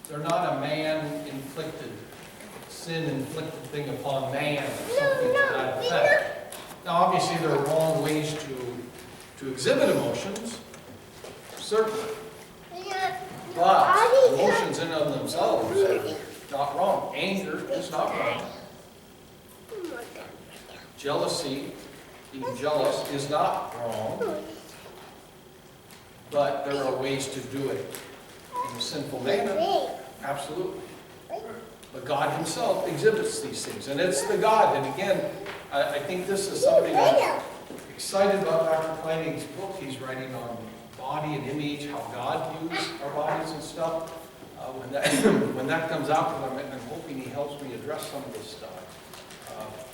They're not a man-inflicted, sin-inflicted thing upon man or something to that effect. Now, obviously, there are wrong ways to exhibit emotions, certainly. But emotions in and of themselves are not wrong. Anger is not wrong. Jealousy, being jealous, is not wrong. But there are ways to do it in a sinful manner. Absolutely. But God himself exhibits these things. And it's the God. And again, I think this is something I'm excited about Dr. Kleinig's book. He's writing on body and image, how God views our bodies and stuff. When that comes out, I'm hoping he helps me address some of this stuff.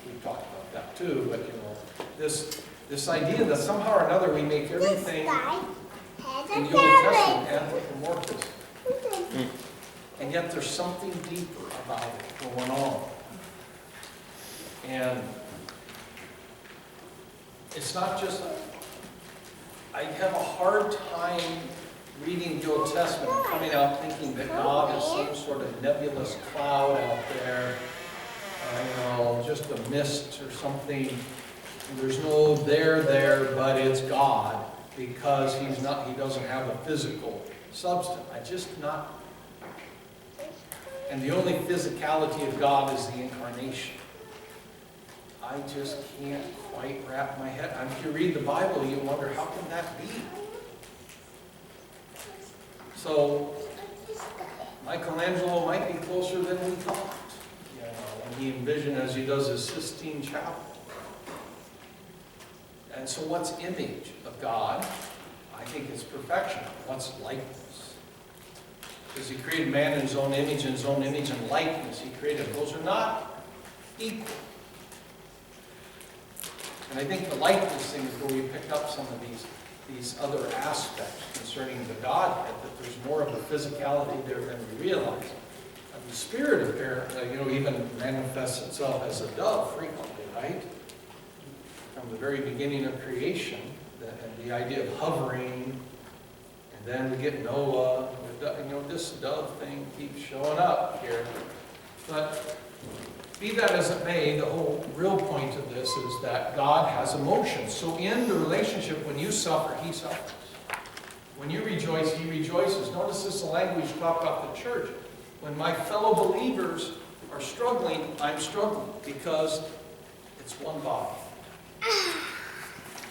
We've talked about that too, but you know, this idea that somehow or another we make everything in the Old Testament anthropomorphism. And yet there's something deeper about it going on. And it's not just, I have a hard time reading the Old Testament and coming out thinking that God is some sort of nebulous cloud out there, just a mist or something. There's no there, but it's God, because he doesn't have a physical substance. And the only physicality of God is the incarnation. I just can't quite wrap my head. If you read the Bible, you wonder, how can that be? So, Michelangelo might be closer than we thought. When he envisioned, as he does, his Sistine Chapel. And so what's image of God? I think it's perfection. What's likeness? Because he created man in his own image and likeness. He created. Those are not equal. And I think the likeness thing is where we pick up some of these other aspects concerning the Godhead, that there's more of a physicality there than we realize. And the Spirit, apparently, even manifests itself as a dove frequently, right? From the very beginning of creation, and the idea of hovering, and then we get Noah. This dove thing keeps showing up here. But be that as it may, the whole real point of this is that God has emotions. So in the relationship, when you suffer, he suffers. When you rejoice, he rejoices. Notice this language talked about the church. When my fellow believers are struggling, I'm struggling, because it's one body.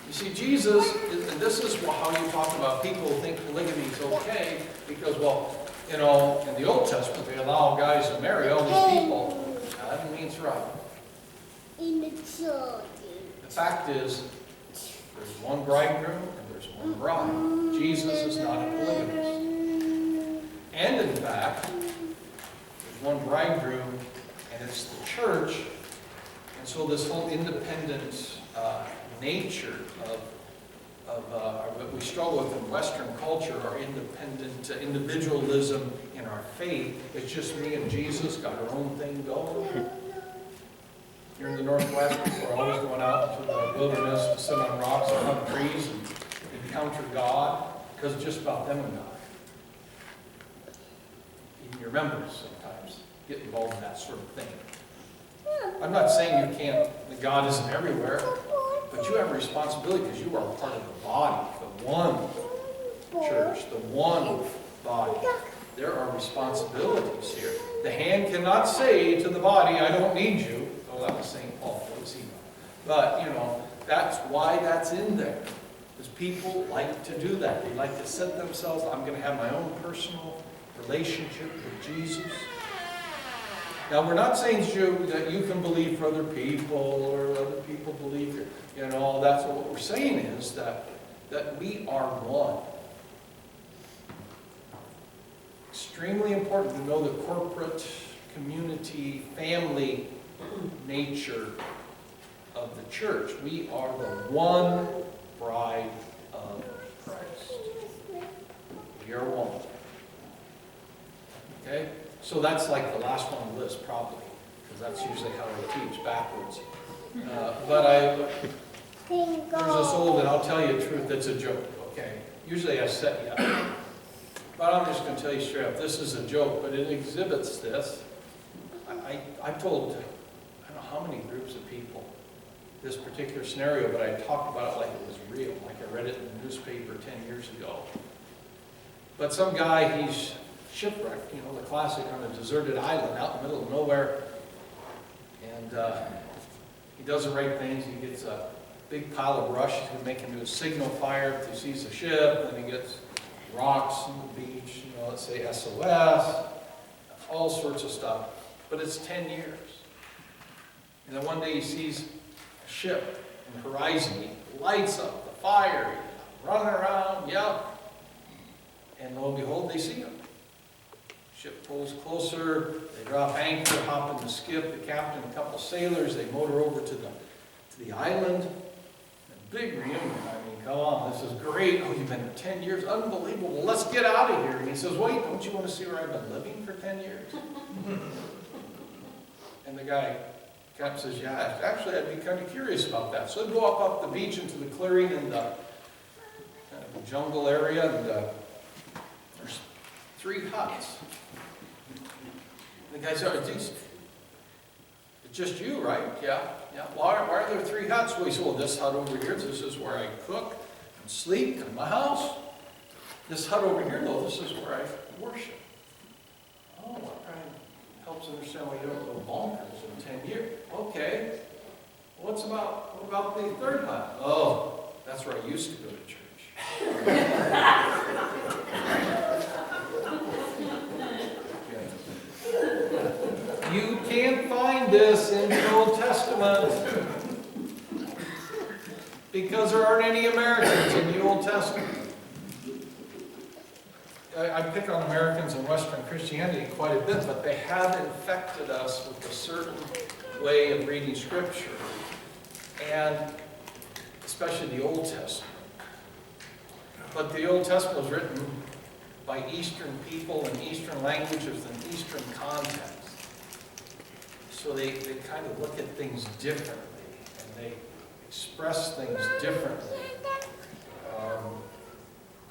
You see, Jesus, and this is how you talk about people who think polygamy is okay, because, in the Old Testament, they allow guys to marry all these people. That doesn't mean it's right. The fact is, there's one bridegroom and there's one bride. Jesus is not a polygamist. And in fact, there's one bridegroom, and it's the church. And so this whole independent nature of what we struggle with in Western culture, our independent individualism in our faith, it's just me and Jesus, got our own thing going. Here in the Northwest, people are always going out into the wilderness to sit on rocks and hug trees and encounter God, because it's just about them and God. Even your members sometimes get involved in that sort of thing. I'm not saying that God isn't everywhere, but you have a responsibility because you are part of the body, the one church, the one body. There are responsibilities here. The hand cannot say to the body, I don't need you. Oh, that was St. Paul. What was he about? But, that's why that's in there. Because people like to do that. They like to set themselves, I'm going to have my own personal relationship with Jesus. Now, we're not saying that you can believe for other people or other people believe, that's what we're saying is that we are one. Extremely important to know the corporate, community, family nature of the church. We are the one bride of Christ. We are one. Okay? So that's like the last one on the list, probably, because that's usually how I teach, backwards. There's this old, and I'll tell you the truth, it's a joke, okay? Usually I set you up. But I'm just going to tell you straight up, this is a joke, but it exhibits this. I've told, I don't know how many groups of people this particular scenario, but I talked about it like it was real, like I read it in the newspaper 10 years ago. But some guy, he's shipwrecked, you know, the classic, on a deserted island out in the middle of nowhere. And he does the right things. He gets a big pile of brush. He's going to make into a signal fire if he sees a ship. Then he gets rocks on the beach, you know, let's say SOS, all sorts of stuff. But it's 10 years. And then one day he sees a ship in the horizon. He lights up the fire. He's running around, yep. And lo and behold, they see him. Ship pulls closer, they drop anchor, hop in the skiff, the captain, a couple sailors, they motor over to the island. A big reunion, I mean, come on, this is great. Oh, you've been here 10 years, unbelievable. Well, let's get out of here. And he says, wait, don't you want to see where I've been living for 10 years? And the guy, captain says, yeah, actually, I'd be kind of curious about that. So they go up the beach into the clearing in the kind of jungle area, and there's 3 huts. And the guy said, it's just you, right? Yeah. Why are there 3 huts? Well, he said, well, this hut over here, this is where I cook and sleep in my house. This hut over here, though, this is where I worship. Oh, that kind of helps understand why you don't go bonkers in 10 years. Okay. What about the 3rd hut? Oh, that's where I used to go to church. You can't find this in the Old Testament because there aren't any Americans in the Old Testament. I pick on Americans and Western Christianity quite a bit, but they have infected us with a certain way of reading Scripture, and especially the Old Testament. But the Old Testament was written by Eastern people in Eastern languages and Eastern contexts. So they kind of look at things differently, and they express things differently.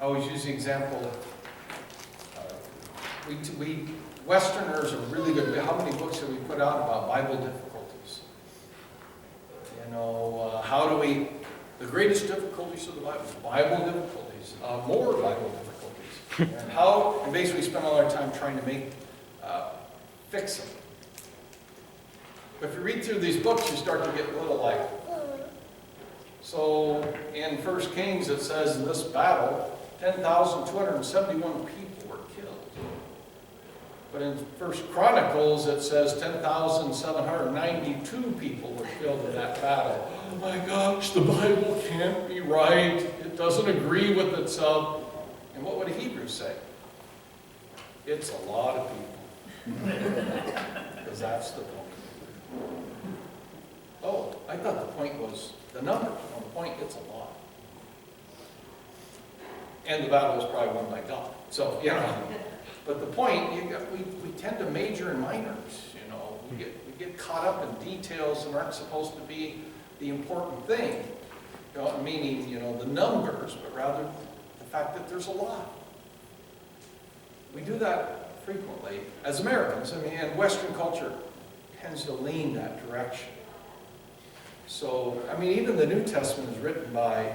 I always use the example of, we Westerners are really good. How many books have we put out about Bible difficulties? You know, how do we, the greatest difficulties of the Bible difficulties, more Bible difficulties. And basically spend all our time trying to fix them. If you read through these books, you start to get a little like, so in 1 Kings it says in this battle, 10,271 people were killed. But in 1 Chronicles it says 10,792 people were killed in that battle. Oh my gosh, the Bible can't be right. It doesn't agree with itself. And what would Hebrews say? It's a lot of people. Because that's the point. Oh, I thought the point was the number. No, the point, it's a lot. And the battle was probably won by God. So, you know. But the point, we tend to major in minors, you know. We get caught up in details that aren't supposed to be the important thing. You know, meaning, you know, the numbers, but rather the fact that there's a lot. We do that frequently as Americans. I mean, and Western culture tends to lean that direction. So, I mean, even the New Testament is written by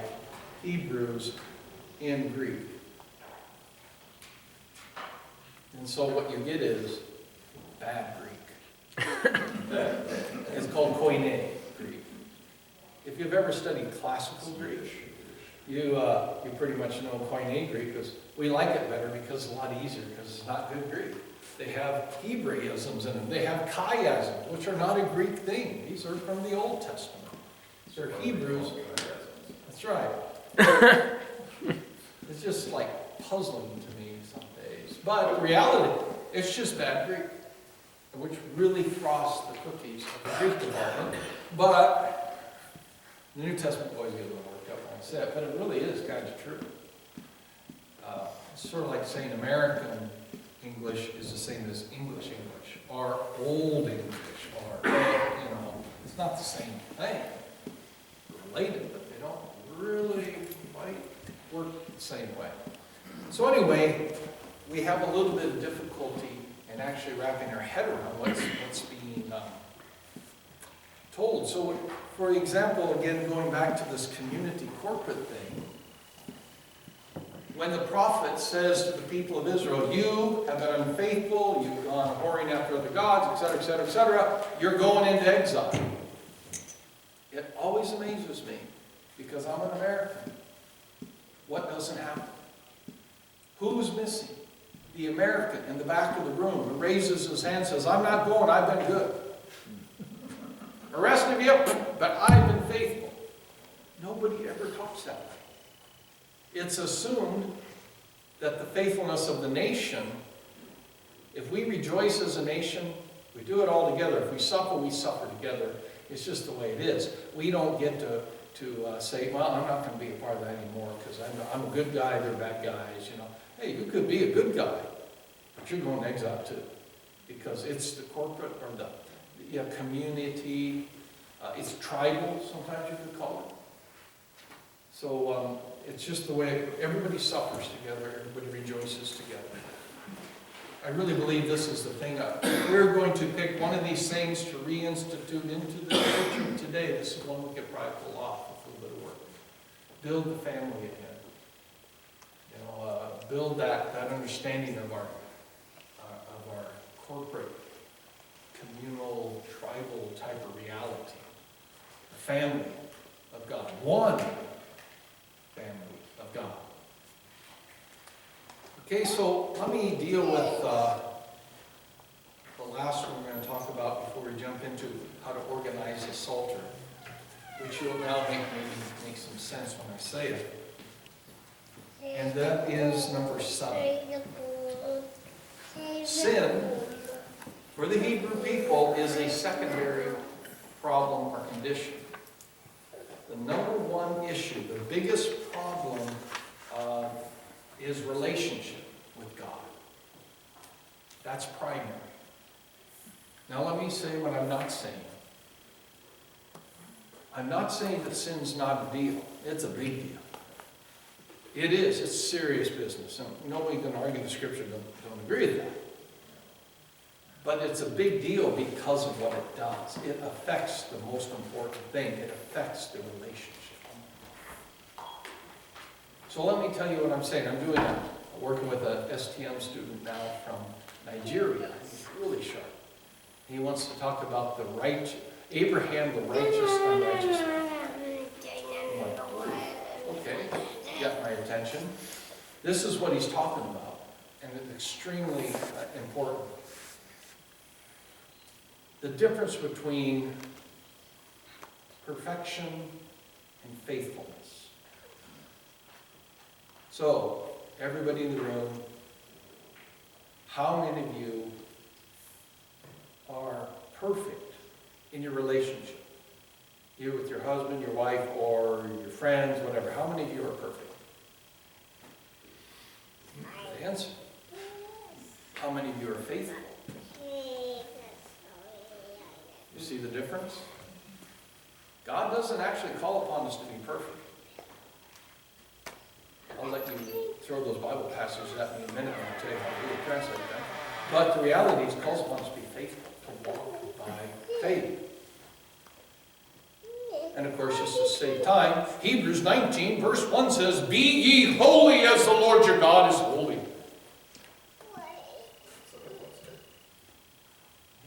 Hebrews in Greek. And so what you get is bad Greek. It's called Koine Greek. If you've ever studied classical Greek, you pretty much know Koine Greek, because we like it better because it's a lot easier, because it's not good Greek. They have Hebraisms in them. They have chiasms, which are not a Greek thing. These are from the Old Testament. They're Hebrews. That's right. It's just like puzzling to me some days. But in reality, it's just bad Greek, which really frosts the cookies of the Greek department. But the New Testament boys get a little worked up when I say it, but it really is kind of true. It's sort of like saying American English is the same as English, or Old English, or, you know, it's not the same thing. Related, but they don't really quite work the same way. So anyway, we have a little bit of difficulty in actually wrapping our head around what's being told. So, for example, again, going back to this community corporate thing, when the prophet says to the people of Israel, you have been unfaithful, you've gone whoring after other gods, etc., etc., etc., you're going into exile. It always amazes me, because I'm an American. What doesn't happen? Who's missing? The American in the back of the room who raises his hand and says, I'm not going, I've been good. The rest of you, but I've been faithful. Nobody ever talks that way. It's assumed that the faithfulness of the nation, if we rejoice as a nation, we do it all together. If we suffer together. It's just the way it is. We don't get to say, well, I'm not going to be a part of that anymore because I'm a good guy, they're bad guys, you know. Hey, you could be a good guy, but you're going to exile too. Because it's the corporate or the community, it's tribal, sometimes you could call it. So it's just the way everybody suffers together, everybody rejoices together. I really believe this is the thing. We're going to pick one of these things to reinstitute into the church today. This is one we could probably pull off with a little bit of work. Build the family again. You know, build that understanding of our corporate, communal, tribal type of reality. The family of God. One family of God. Okay, so let me deal with the last one we're going to talk about before we jump into how to organize a psalter, which will now make some sense when I say it. And that is number 7. Sin, for the Hebrew people, is a secondary problem or condition. The number one issue, the biggest problem is relationship with God. That's primary. Now let me say what I'm not saying. I'm not saying that sin's not a deal. It's a big deal. It is. It's serious business. And nobody can argue the scripture don't agree with that. But it's a big deal because of what it does. It affects the most important thing. It affects the relationship. So let me tell you what I'm saying. I'm working with a STM student now from Nigeria. He's really sharp. He wants to talk about Abraham, the righteous, unrighteous. Okay, got my attention. This is what he's talking about, and it's extremely important. The difference between perfection and faithfulness. So, everybody in the room, how many of you are perfect in your relationship? You with your husband, your wife, or your friends, whatever. How many of you are perfect? The answer. How many of you are faithful? You see the difference? God doesn't actually call upon us to be perfect. I'll let you throw those Bible passages at me in a minute and I'll tell you how to really translate that. But the reality is, he calls upon us to be faithful, to walk by faith. And of course, just to save time, Hebrews 19 verse 1 says, be ye holy as the Lord your God is holy.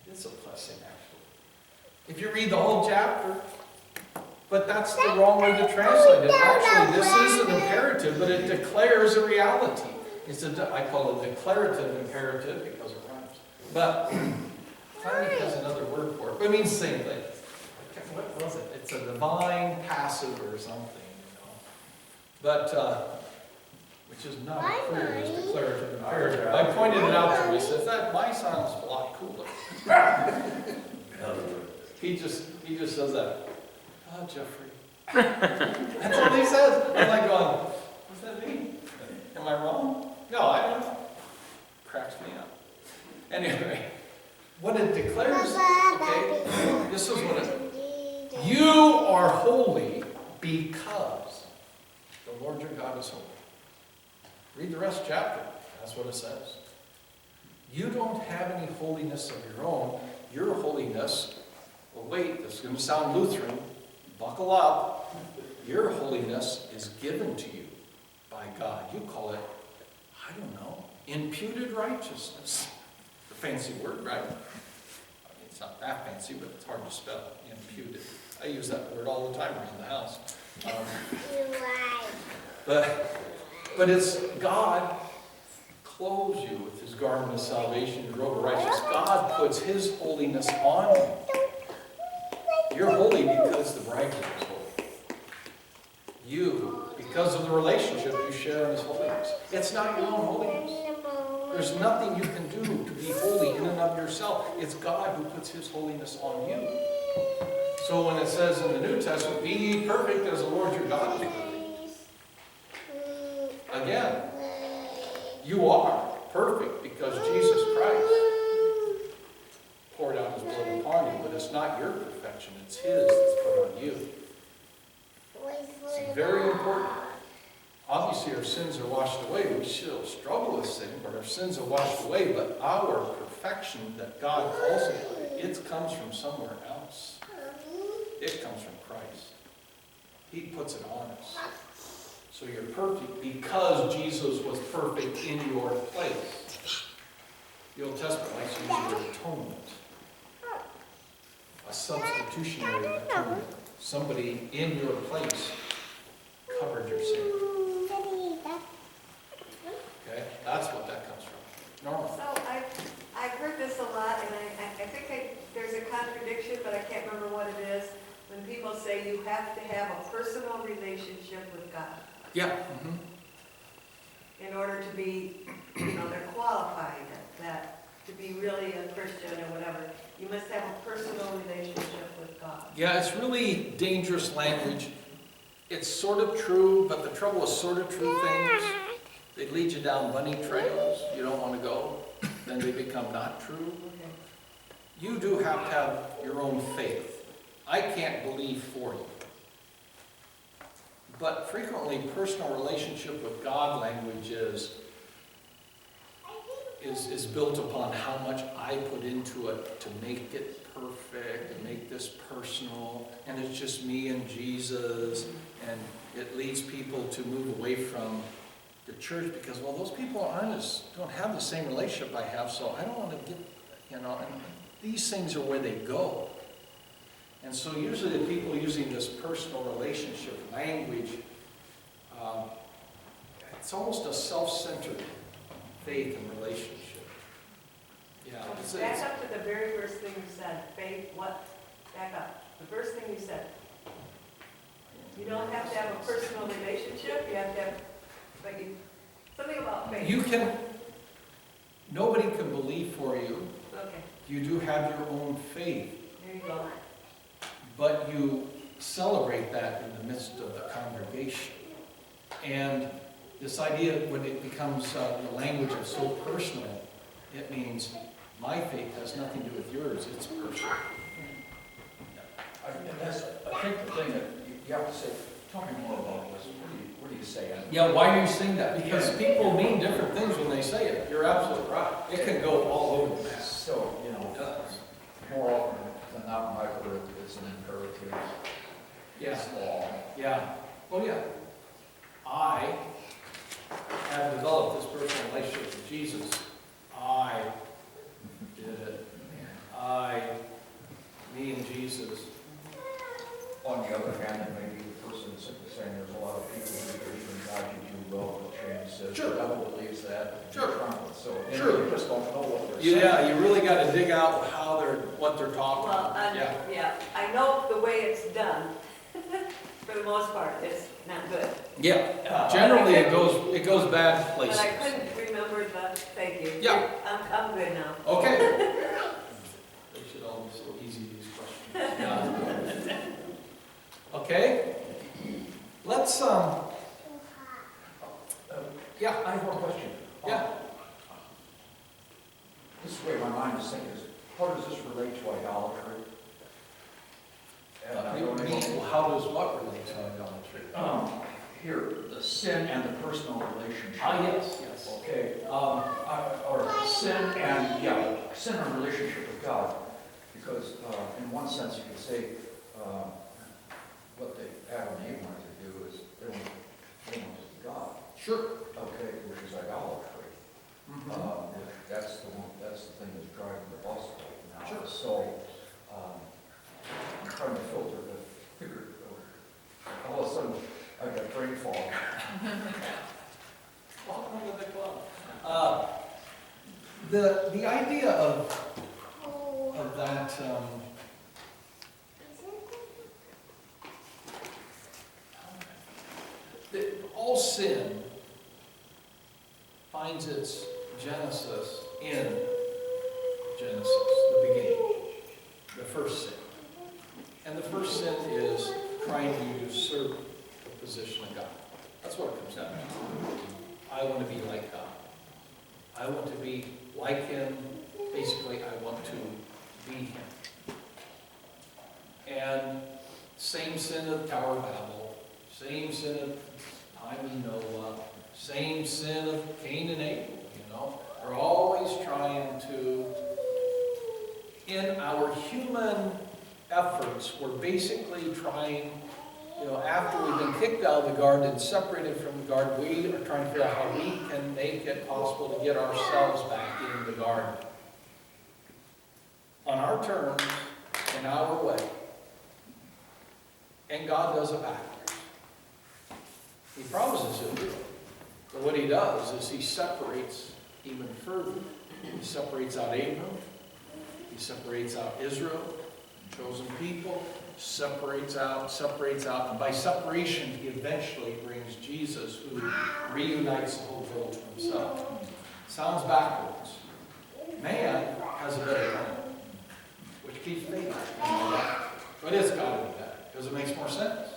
It's a blessing, actually. If you read the whole chapter, but that's the wrong way to translate it. Actually, this is an imperative, but it declares a reality. I call it a declarative imperative because it rhymes. But finally has another word for it. But it means the same thing. What was it? It's a divine passive or something, you know. But, which is not clear as declarative imperative. I pointed it out to him. He says, that my sounds a lot cooler. He just says that. Oh, Jeffrey. That's all he says. I'm like going, what's that mean? Am I wrong? No, I don't know. Cracks me up. Anyway, what it declares, okay, this is what it, you are holy because the Lord your God is holy. Read the rest of the chapter. That's what it says. You don't have any holiness of your own. Your holiness, well wait, this is going to sound Lutheran. Buckle up. Your holiness is given to you by God. You call it, I don't know, imputed righteousness. A fancy word, right? I mean, it's not that fancy, but it's hard to spell. Imputed. I use that word all the time around the house. But it's God clothes you with his garment of salvation, your robe of righteousness. God puts his holiness on you. You're holy because the bridegroom is holy. You, because of the relationship you share in his holiness. It's not your own holiness. There's nothing you can do to be holy in and of yourself. It's God who puts his holiness on you. So when it says in the New Testament, be ye perfect as the Lord your God is perfect. Again, you are perfect because Jesus Christ poured out his blood upon you, but it's not your perfection, it's his that's put on you. It's very important. Obviously our sins are washed away. We still struggle with sin, but our sins are washed away. But our perfection that God calls it, it comes from somewhere else. It comes from Christ. He puts it on us. So you're perfect because Jesus was perfect in your place. The Old Testament likes to use the word atonement. A substitutionary atonement. Somebody in your place covered your sin. Okay? That's what that comes from. Normal. So I've heard this a lot, and I think there's a contradiction, but I can't remember what it is. When people say you have to have a personal relationship with God. Yeah. In order to be, they're qualified that to be really a Christian or whatever, you must have a personal relationship with God. Yeah, it's really dangerous language. It's sort of true, but the trouble with sort of true things, they lead you down bunny trails you don't want to go. Then they become not true. Okay. You do have to have your own faith. I can't believe for you. But frequently, personal relationship with God language is built upon how much I put into it to make it perfect and make this personal, and it's just me and Jesus, and it leads people to move away from the church because, well, those people don't have the same relationship I have, so I don't want to get, and these things are where they go. And so usually the people using this personal relationship language, it's almost a self-centered faith and relationship. Yeah. Back up to the very first thing you said. Faith, what? Back up. The first thing you said. You don't have to have a personal relationship. You have to have something about faith. Nobody can believe for you. Okay. You do have your own faith. There you go. But you celebrate that in the midst of the congregation. And this idea, when it becomes the language of so personal, it means my faith has nothing to do with yours, it's personal. And that's, I think the thing that you have to say, tell me more about this. What do you say? Yeah, why are you saying that? Because people mean different things when they say it. You're absolutely right. It can go all over the map. So, more often than not, in my career, it's an imperative. Yeah. It's law. Yeah. Oh, yeah. I have developed this personal relationship with Jesus. I did it. Me and Jesus. On the other hand, maybe the person is simply saying there's a lot of people who believe in God you do well, but James says Sure. the devil believes that. Sure. So Sure. you just don't know what they're saying. Yeah, you really got to dig out what they're talking Well, about. Yeah. I know the way it's done. For the most part, it's not good. Yeah. Generally, it goes bad places. But I couldn't remember thank you. Yeah. I'm good now. Okay. They should all be so easy, these questions. Yeah. Okay. Let's, yeah. I have one question. Yeah. This is the way my mind is thinking is, how does this relate to idolatry? And I don't know. How does what relate to idolatry? here, the sin and the personal relationship. Yes, yes. Okay, or sin and, yeah, sin and relationship with God. Because in one sense you could say what Adam and Eve wanted to do is they wanted to be God. Sure. Okay, which is idolatry. That's the thing that's driving the bus right now. Sure. So I'm trying to filter the figure. All of a sudden I've got brain fog. Welcome to the club. The idea of that all sin finds its genesis in Genesis, the beginning, the first sin. And the first sin is trying to usurp the position of God. That's what it comes down to. I want to be like God. I want to be like Him. Basically, I want to be Him. And same sin of the Tower of Babel, same sin of time of Noah, same sin of Cain and Abel, We're always trying to, in our human efforts, we're basically trying, after we've been kicked out of the garden and separated from the garden, we are trying to figure out how we can make it possible to get ourselves back in the garden. On our terms, in our way. And God does it backwards. He promises He'll do it. But what He does is He separates even further. He separates out Abraham. He separates out Israel, chosen people. Separates out. And by separation, He eventually brings Jesus, who reunites the whole world to Himself. Sounds backwards. Man has a better plan, which keeps me. But it's got to be better, because it makes more sense.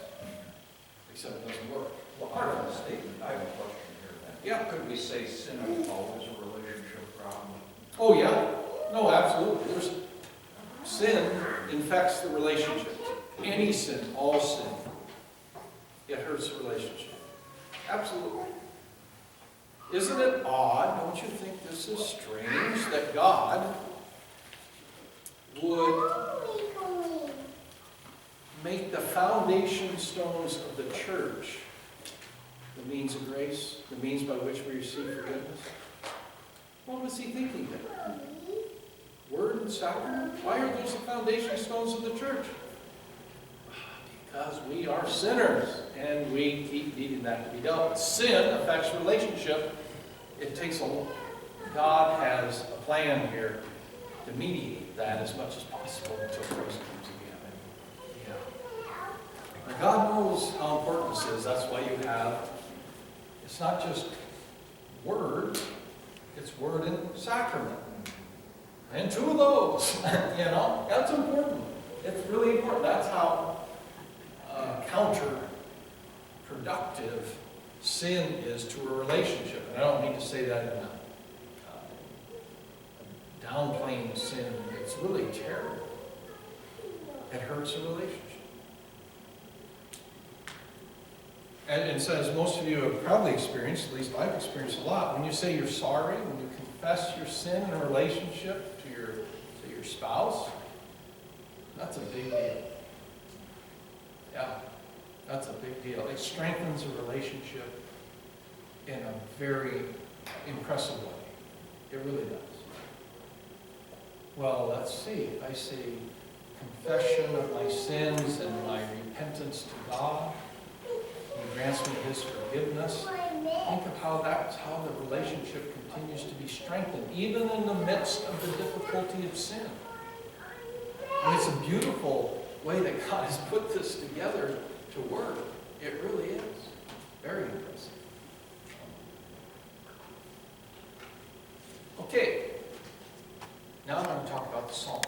Except it doesn't work. Well, part of the statement, I have a question here then. Yeah. Could we say sin is always a relationship problem? Oh, yeah. No, absolutely. Sin infects the relationship. Any sin, all sin, it hurts the relationship. Absolutely. Isn't it odd, don't you think this is strange, that God would make the foundation stones of the church the means of grace, the means by which we receive forgiveness? What was He thinking there? Word and sacrament? Why are those the foundation stones of the church? Because we are sinners, and we keep needing that to be dealt with. Sin affects relationship. It takes God has a plan here to mediate that as much as possible until Christ comes again. Yeah. Now, God knows how important this is. That's why you have, it's not just word, it's word and sacrament. And two of those, that's important. It's really important. That's how counterproductive sin is to a relationship. And I don't mean to say that in a downplaying sin. It's really terrible. It hurts a relationship. And so, as most of you have probably experienced, at least I've experienced a lot, when you say you're sorry, when you confess your sin in a relationship to your spouse, that's a big deal. Yeah, that's a big deal. It strengthens a relationship in a very impressive way. It really does. Well, let's see. If I say confession of my sins and my repentance to God, He grants me His forgiveness. Think of how that's how the relationship continues to be strengthened, even in the midst of the difficulty of sin. And it's a beautiful way that God has put this together to work. It really is. Very impressive. Okay. Now I'm going to talk about the Psalms.